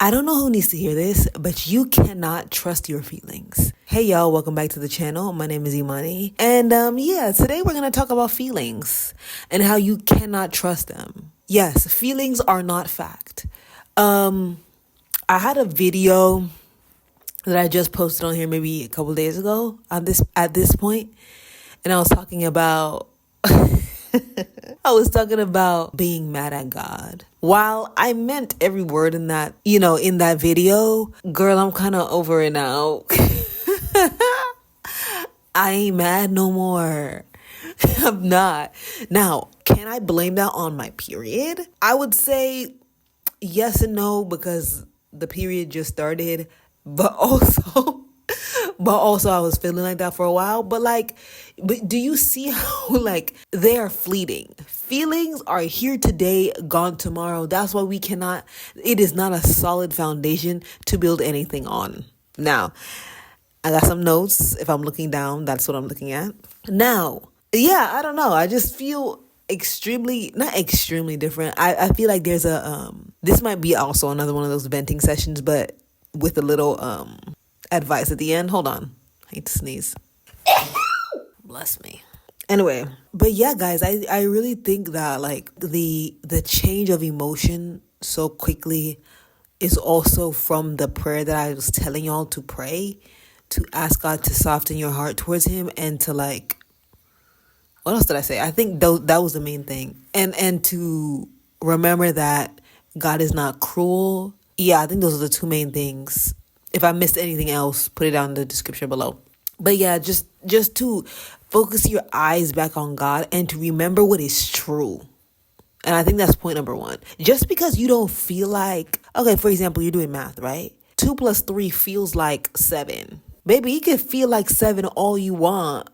I don't know who needs to hear this, but you cannot trust your feelings. Hey y'all, welcome back to the channel. My name is Imani. And today we're going to talk about feelings and how you cannot trust them. Yes, feelings are not fact. I had a video that I just posted on here maybe a couple days ago at this point, and I was talking about being mad at God. While I meant every word in that, in that video, girl, I'm kind of over it now. I ain't mad no more. I'm not. Now, can I blame that on my period? I would say yes and no, because the period just started, but also I was feeling like that for a while. But do you see how they are fleeting? Feelings are here today, gone tomorrow. That's why it is not a solid foundation to build anything on. Now, I got some notes. If I'm looking down, that's what I'm looking at. Now, yeah, I don't know. I just feel not extremely different. I feel like there's this might be also another one of those venting sessions, but with a little advice at the end. Hold on. I hate to sneeze. Bless me. Anyway, but yeah, guys, I really think that the change of emotion so quickly is also from the prayer that I was telling y'all to pray, to ask God to soften your heart towards him, and to what else did I say? I think that was the main thing. And to remember that God is not cruel. Yeah, I think those are the two main things. If I missed anything else, put it down in the description below. But yeah, just to focus your eyes back on God and to remember what is true. And I think that's point number one. Just because you don't feel okay, for example, you're doing math, right? 2 + 3 feels like 7. Baby, you can feel like 7 all you want,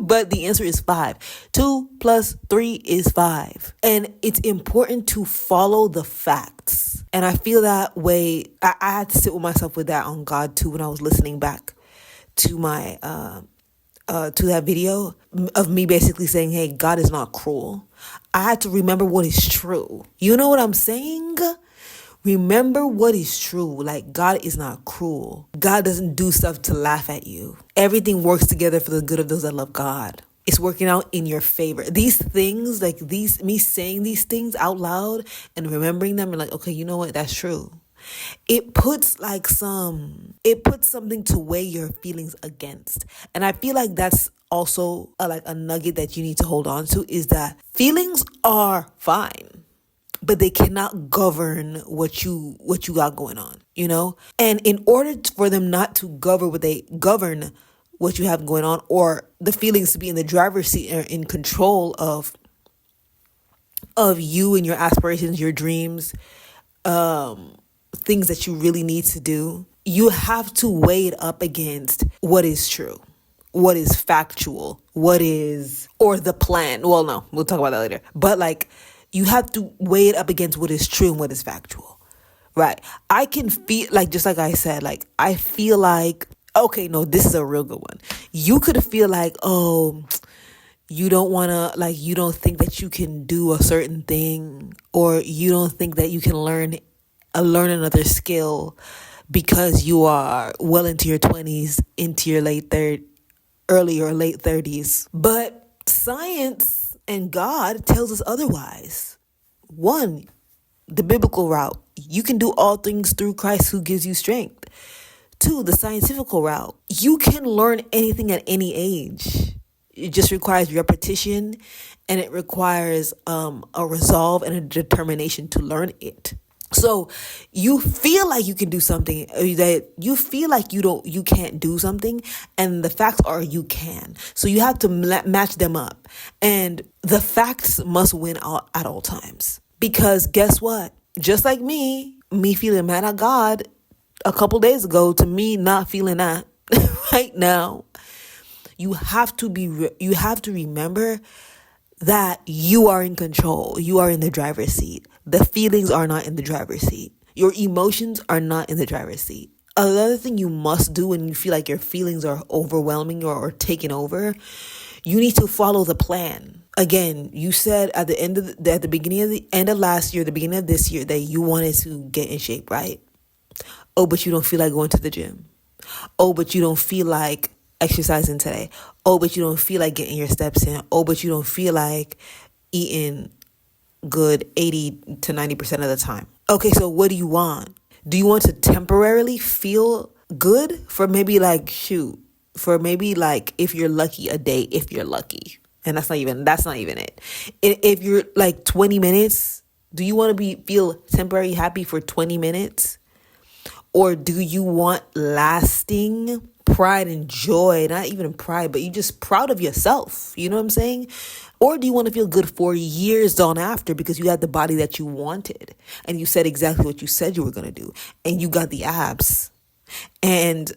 but the answer is 5. 2 + 3 is 5. And it's important to follow the facts. And I feel that way. I had to sit with myself with that on God too when I was listening back to my to that video of me basically saying, hey, God is not cruel. I had to remember what is true. You know what I'm saying? Remember what is true. God is not cruel. God doesn't do stuff to laugh at you. Everything works together for the good of those that love God. It's working out in your favor. These things, me saying these things out loud and remembering them, and okay, you know what? That's true. It puts something to weigh your feelings against. And I feel like that's also a nugget that you need to hold on to, is that feelings are fine, but they cannot govern what you got going on, And in order for them not to govern what you have going on, or the feelings to be in the driver's seat or in control of you and your aspirations, your dreams, things that you really need to do, you have to weigh it up against what is true, what is factual, or the plan. Well, no, we'll talk about that later. But you have to weigh it up against what is true and what is factual, right? I can feel just like I said, I feel okay, no, this is a real good one. You could feel oh, you don't want to, you don't think that you can do a certain thing, or you don't think that you can learn another skill because you are well into your 20s, into your early or late 30s. But science and God tells us otherwise. 1, the biblical route. You can do all things through Christ who gives you strength. 2, the scientific route. You can learn anything at any age. It just requires repetition, and it requires a resolve and a determination to learn it. So you feel like you can do something, that you feel like you can't do something, and the facts are you can. So you have to match them up, and the facts must win at all times. Because guess what? Just like me feeling mad at God a couple days ago, to me not feeling that right now, you have to remember that you are in control. You are in the driver's seat. The feelings are not in the driver's seat. Your emotions are not in the driver's seat. Another thing you must do when you feel like your feelings are overwhelming or taking over, you need to follow the plan. Again, you said at the end of last year, the beginning of this year, that you wanted to get in shape, right? Oh, but you don't feel like going to the gym. Oh, but you don't feel like exercising today. Oh, but you don't feel like getting your steps in. Oh, but you don't feel like eating good 80 to 90% of the time. Okay, so what do you want? Do you want to temporarily feel good for maybe like, for maybe like, if you're lucky, a day, if you're lucky. And that's not even it. If you're like 20 minutes, do you want to feel temporary happy for 20 minutes? Or do you want lasting pride and joy? Not even pride, but you just proud of yourself. You know what I'm saying? Or do you want to feel good for years on after because you had the body that you wanted and you said exactly what you said you were going to do and you got the abs and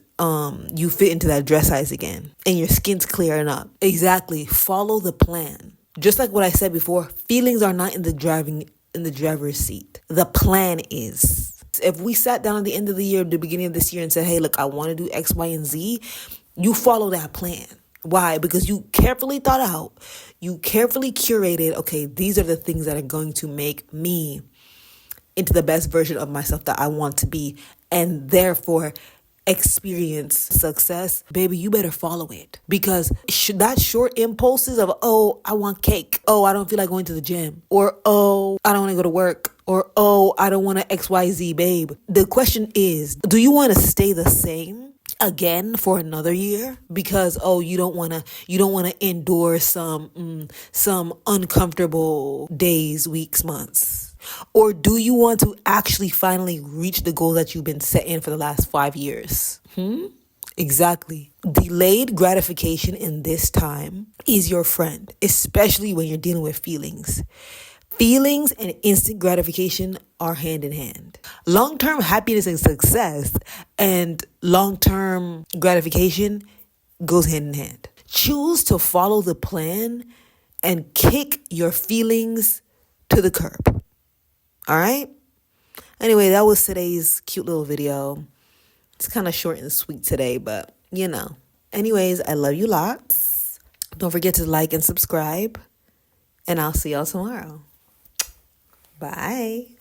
you fit into that dress size again and your skin's clearing up? Exactly. Follow the plan. Just like what I said before, feelings are not in the driver's seat. The plan is. If we sat down at the end of the year, the beginning of this year, and said, hey, look, I want to do X, Y, and Z, you follow that plan. Why? Because you carefully thought out, you carefully curated, okay, these are the things that are going to make me into the best version of myself that I want to be, and therefore experience success. Baby, you better follow it, because that short impulses of, oh, I want cake, oh, I don't feel like going to the gym, or oh, I don't want to go to work, or oh, I don't want to XYZ, babe. The question is, do you want to stay the same again for another year? Because oh, you don't want to endure some uncomfortable days, weeks, months? Or do you want to actually finally reach the goal that you've been setting for the last 5 years? Exactly. Delayed gratification in this time is your friend, especially when you're dealing with feelings. Feelings and instant gratification are hand in hand. Long-term happiness and success and long-term gratification goes hand in hand. Choose to follow the plan and kick your feelings to the curb. All right? Anyway, that was today's cute little video. It's kind of short and sweet today, but you know. Anyways, I love you lots. Don't forget to like and subscribe. And I'll see y'all tomorrow. Bye.